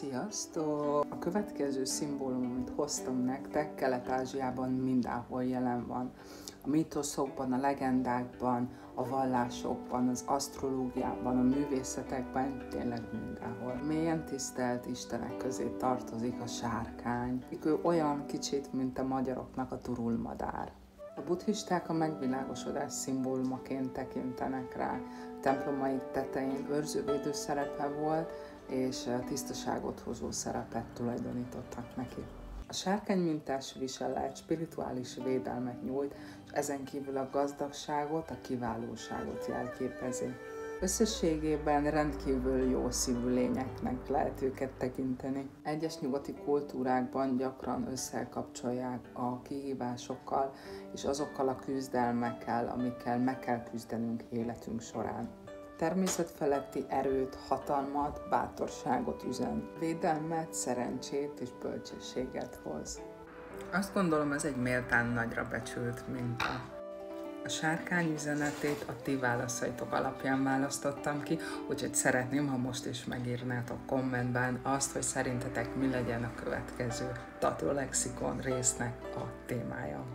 Sziasztok! A következő szimbólum, amit hoztam nektek, Kelet-Ázsiában mindenhol jelen van. A mítoszokban, a legendákban, a vallásokban, az asztrológiában, a művészetekben, tényleg mindenhol. Mélyen tisztelt istenek közé tartozik a sárkány. Ő olyan kicsit, mint a magyaroknak a turulmadár. A buddhisták a megvilágosodás szimbólumaként tekintenek rá. A templomaik tetején őrzővédő szerepe volt, és tisztaságot hozó szerepet tulajdonítottak neki. A sárkánymintás viselet spirituális védelmet nyújt, és ezen kívül a gazdagságot, a kiválóságot jelképezi. Összességében rendkívül jó szívű lényeknek lehet őket tekinteni. Egyes nyugati kultúrákban gyakran összekapcsolják a kihívásokkal és azokkal a küzdelmekkel, amikkel meg kell küzdenünk életünk során. Természet feletti erőt, hatalmat, bátorságot üzen. Védelmet, szerencsét és bölcsességet hoz. Azt gondolom, ez egy méltán nagyra becsült minta. A sárkány üzenetét a ti válaszaitok alapján választottam ki, úgyhogy szeretném, ha most is megírnátok kommentben azt, hogy szerintetek mi legyen a következő Tattoo Lexikon résznek a témája.